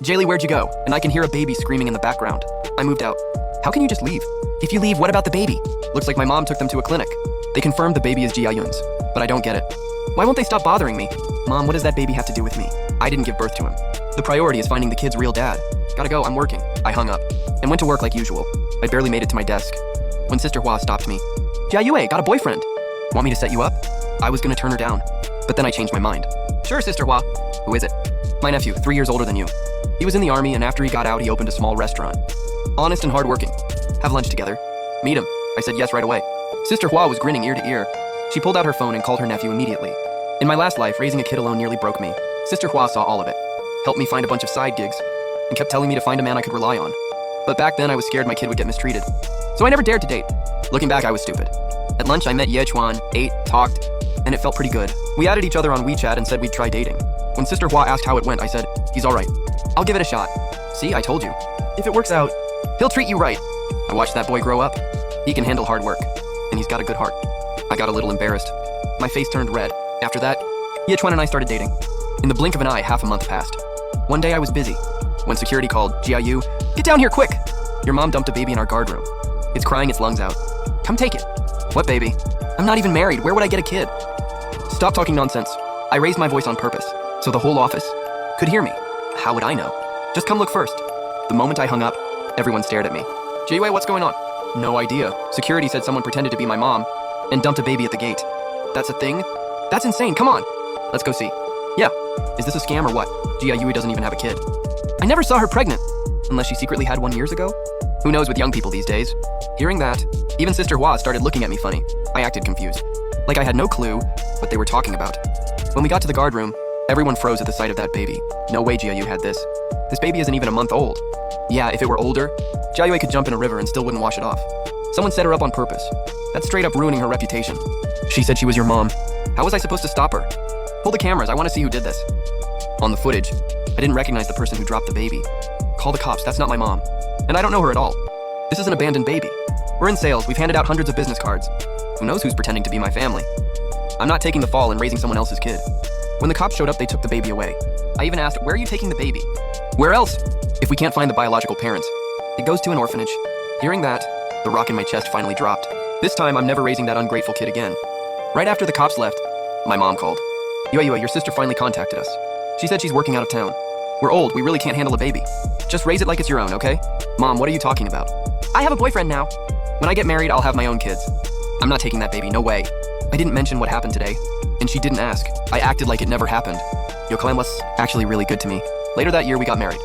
Jaylee, where'd you go? And I can hear a baby screaming in the background. I moved out. How can you just leave? If you leave, what about the baby? Looks like my mom took them to a clinic. They confirmed the baby is Ji-Yoon's, but I don't get it. Why won't they stop bothering me? Mom, what does that baby have to do with me? I didn't give birth to him. The priority is finding the kid's real dad. Gotta go, I'm working. I hung up and went to work like usual. I barely made it to my desk when Sister Hwa stopped me. Jia-Yue, got a boyfriend. Want me to set you up? I was gonna turn her down, but then I changed my mind. Sure, Sister Hwa. Who is it? My nephew, 3 years older than you. He was in the army, and after he got out, he opened a small restaurant. Honest and hardworking. Have lunch together. Meet him. I said yes right away. Sister Hwa was grinning ear to ear. She pulled out her phone and called her nephew immediately. In my last life, raising a kid alone nearly broke me. Sister Hwa saw all of it, helped me find a bunch of side gigs, and kept telling me to find a man I could rely on. But back then, I was scared my kid would get mistreated. So I never dared to date. Looking back, I was stupid. At lunch, I met Ye Chuan, ate, talked, and it felt pretty good. We added each other on WeChat and said we'd try dating. When Sister Hwa asked how it went, I said, he's all right. I'll give it a shot. See, I told you. If it works out, he'll treat you right. I watched that boy grow up. He can handle hard work, and he's got a good heart. I got a little embarrassed. My face turned red. After that, Ye Chuan and I started dating. In the blink of an eye, half a month passed. One day I was busy. When security called, Jia-Yu, get down here quick! Your mom dumped a baby in our guard room. It's crying its lungs out. Come take it. What baby? I'm not even married. Where would I get a kid? Stop talking nonsense. I raised my voice on purpose, so the whole office could hear me. How would I know? Just come look first. The moment I hung up, everyone stared at me. Jay-Wei, what's going on? No idea. Security said someone pretended to be my mom and dumped a baby at the gate. That's a thing? That's insane. Come on. Let's go see. Yeah. Is this a scam or what? Jia-Yui doesn't even have a kid. I never saw her pregnant. Unless she secretly had one years ago? Who knows with young people these days? Hearing that, even Sister Hwa started looking at me funny. I acted confused. Like I had no clue what they were talking about. When we got to the guard room, everyone froze at the sight of that baby. No way Jia-Yu had this. This baby isn't even a month old. Yeah, if it were older, Jia-Yu could jump in a river and still wouldn't wash it off. Someone set her up on purpose. That's straight up ruining her reputation. She said she was your mom. How was I supposed to stop her? Pull the cameras, I want to see who did this. On the footage, I didn't recognize the person who dropped the baby. Call the cops, that's not my mom. And I don't know her at all. This is an abandoned baby. We're in sales, we've handed out hundreds of business cards. Who knows who's pretending to be my family? I'm not taking the fall and raising someone else's kid. When the cops showed up, they took the baby away. I even asked, where are you taking the baby? Where else? If we can't find the biological parents, it goes to an orphanage. Hearing that, the rock in my chest finally dropped. This time, I'm never raising that ungrateful kid again. Right after the cops left, my mom called. Yue, your sister finally contacted us. She said she's working out of town. We're old, we really can't handle a baby. Just raise it like it's your own, okay? Mom, what are you talking about? I have a boyfriend now. When I get married, I'll have my own kids. I'm not taking that baby, no way. I didn't mention what happened today, and she didn't ask. I acted like it never happened. Yokolam was actually really good to me. Later that year, we got married.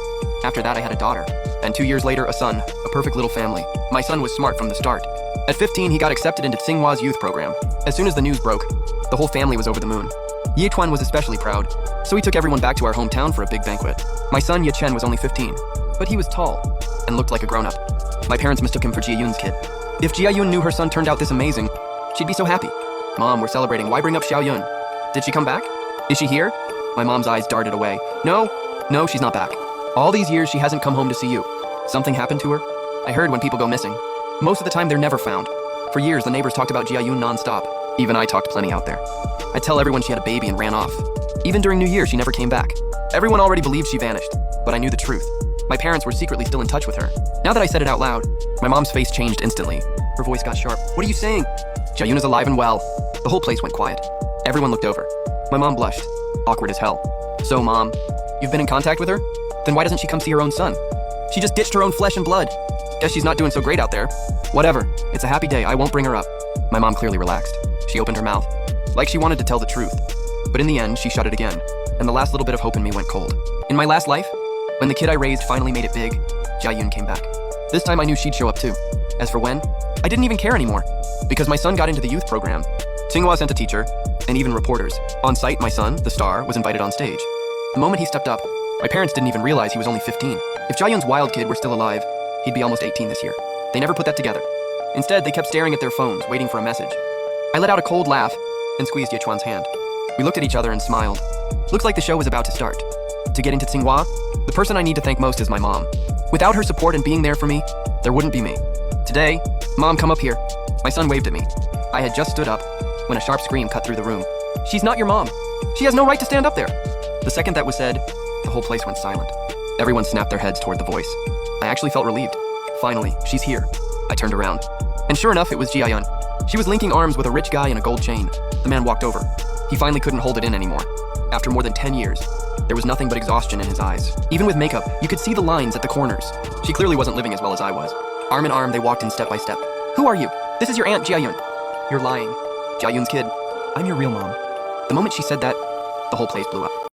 After that, I had a daughter. And 2 years later, a son, a perfect little family. My son was smart from the start. At 15, he got accepted into Tsinghwa's youth program. As soon as the news broke, the whole family was over the moon. Ye Chuan was especially proud, so he took everyone back to our hometown for a big banquet. My son Ye Chen was only 15, but he was tall and looked like a grown-up. My parents mistook him for Jia Yun's kid. If Jia Yun knew her son turned out this amazing, she'd be so happy. Mom, we're celebrating. Why bring up Xiao Yun? Did she come back? Is she here? My mom's eyes darted away. No, she's not back. All these years, she hasn't come home to see you. Something happened to her? I heard when people go missing. Most of the time, they're never found. For years, the neighbors talked about Jia Yun non-stop. Even I talked plenty out there. I'd tell everyone she had a baby and ran off. Even during New Year, she never came back. Everyone already believed she vanished, but I knew the truth. My parents were secretly still in touch with her. Now that I said it out loud, my mom's face changed instantly. Her voice got sharp. What are you saying? Jia Yun is alive and well. The whole place went quiet. Everyone looked over. My mom blushed. Awkward as hell. So, Mom, you've been in contact with her? Then why doesn't she come see her own son? She just ditched her own flesh and blood. Guess she's not doing so great out there. Whatever. It's a happy day. I won't bring her up. My mom clearly relaxed. She opened her mouth, like she wanted to tell the truth. But in the end, she shut it again, and the last little bit of hope in me went cold. In my last life, when the kid I raised finally made it big, Jia Yun came back. This time I knew she'd show up too. As for when, I didn't even care anymore, because my son got into the youth program. Tsinghua sent a teacher, and even reporters. On site, my son, the star, was invited on stage. The moment he stepped up, my parents didn't even realize he was only 15. If Jia Yun's wild kid were still alive, he'd be almost 18 this year. They never put that together. Instead, they kept staring at their phones, waiting for a message. I let out a cold laugh and squeezed Ye Chuan's hand. We looked at each other and smiled. Looks like the show was about to start. To get into Tsinghua, the person I need to thank most is my mom. Without her support and being there for me, there wouldn't be me. Today, Mom, come up here. My son waved at me. I had just stood up when a sharp scream cut through the room. She's not your mom. She has no right to stand up there. The second that was said, the whole place went silent. Everyone snapped their heads toward the voice. I actually felt relieved. Finally, she's here. I turned around. And sure enough, it was Ji-Yun. She was linking arms with a rich guy in a gold chain. The man walked over. He finally couldn't hold it in anymore. After more than 10 years, there was nothing but exhaustion in his eyes. Even with makeup, you could see the lines at the corners. She clearly wasn't living as well as I was. Arm in arm, they walked in step by step. Who are you? This is your aunt Ji-Yun. You're lying. Ji-Yun's kid. I'm your real mom. The moment she said that, the whole place blew up.